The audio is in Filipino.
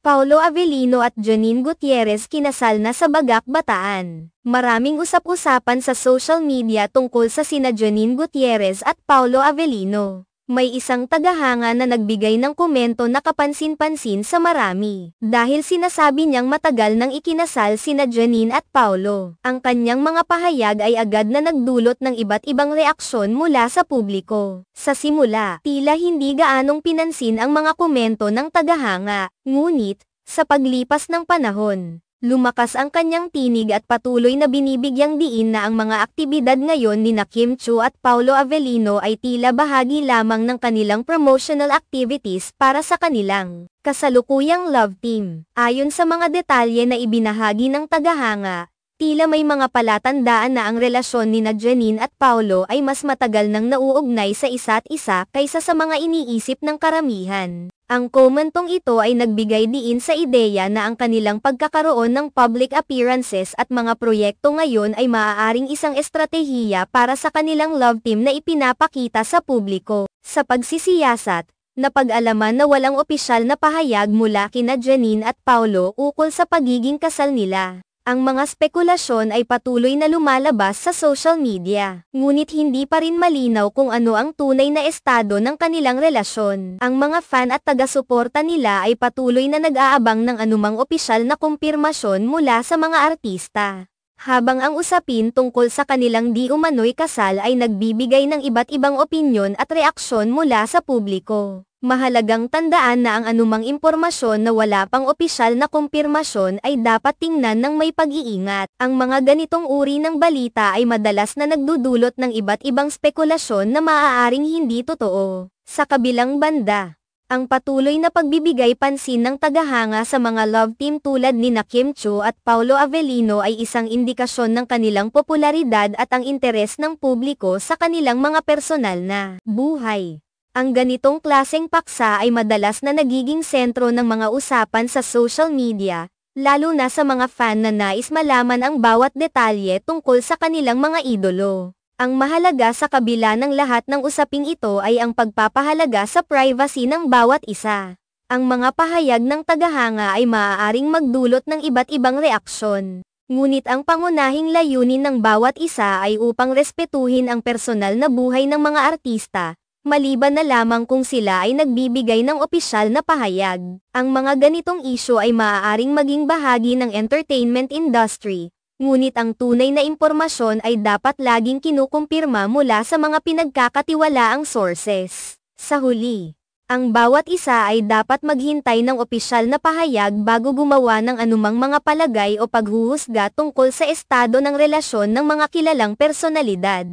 Paulo Avellino at Janine Gutierrez kinasal na sa Bagak, Bataan. Maraming usap-usapan sa social media tungkol sa sina Janine Gutierrez at Paulo Avellino. May isang tagahanga na nagbigay ng komento na kapansin-pansin sa marami. Dahil sinasabi niyang matagal nang ikinasal sina Janine at Paulo. Ang kanyang mga pahayag ay agad na nagdulot ng iba't ibang reaksyon mula sa publiko. Sa simula, tila hindi gaanong pinansin ang mga komento ng tagahanga. Ngunit, sa paglipas ng panahon, lumakas ang kanyang tinig at patuloy na binibigyang diin na ang mga aktibidad ngayon nina Kim Chiu at Paulo Avellino ay tila bahagi lamang ng kanilang promotional activities para sa kanilang kasalukuyang love team. Ayon sa mga detalye na ibinahagi ng tagahanga, tila may mga palatandaan na ang relasyon nina Janine at Paulo ay mas matagal nang nauugnay sa isa't isa kaysa sa mga iniisip ng karamihan. Ang komentong ito ay nagbigay diin sa ideya na ang kanilang pagkakaroon ng public appearances at mga proyekto ngayon ay maaaring isang estratehiya para sa kanilang love team na ipinapakita sa publiko. Sa pagsisiyasat, napag-alaman na walang opisyal na pahayag mula kina Janine at Paulo ukol sa pagiging kasal nila. Ang mga spekulasyon ay patuloy na lumalabas sa social media. Ngunit hindi pa rin malinaw kung ano ang tunay na estado ng kanilang relasyon. Ang mga fan at taga-suporta nila ay patuloy na nag-aabang ng anumang opisyal na kumpirmasyon mula sa mga artista. Habang ang usapin tungkol sa kanilang di umano'y kasal ay nagbibigay ng iba't ibang opinyon at reaksyon mula sa publiko. Mahalagang tandaan na ang anumang impormasyon na wala pang opisyal na kumpirmasyon ay dapat tingnan ng may pag-iingat. Ang mga ganitong uri ng balita ay madalas na nagdudulot ng iba't ibang spekulasyon na maaaring hindi totoo. Sa kabilang banda, ang patuloy na pagbibigay pansin ng tagahanga sa mga love team tulad nina Kim Chiu at Paulo Avellino ay isang indikasyon ng kanilang popularidad at ang interes ng publiko sa kanilang mga personal na buhay. Ang ganitong klaseng paksa ay madalas na nagiging sentro ng mga usapan sa social media, lalo na sa mga fan na nais malaman ang bawat detalye tungkol sa kanilang mga idolo. Ang mahalaga sa kabila ng lahat ng usaping ito ay ang pagpapahalaga sa privacy ng bawat isa. Ang mga pahayag ng tagahanga ay maaaring magdulot ng iba't ibang reaksyon. Ngunit ang pangunahing layunin ng bawat isa ay upang respetuhin ang personal na buhay ng mga artista, maliban na lamang kung sila ay nagbibigay ng opisyal na pahayag. Ang mga ganitong isyu ay maaaring maging bahagi ng entertainment industry, ngunit ang tunay na impormasyon ay dapat laging kinukumpirma mula sa mga pinagkakatiwalaang sources. Sa huli, ang bawat isa ay dapat maghintay ng opisyal na pahayag bago gumawa ng anumang mga palagay o paghuhusga tungkol sa estado ng relasyon ng mga kilalang personalidad.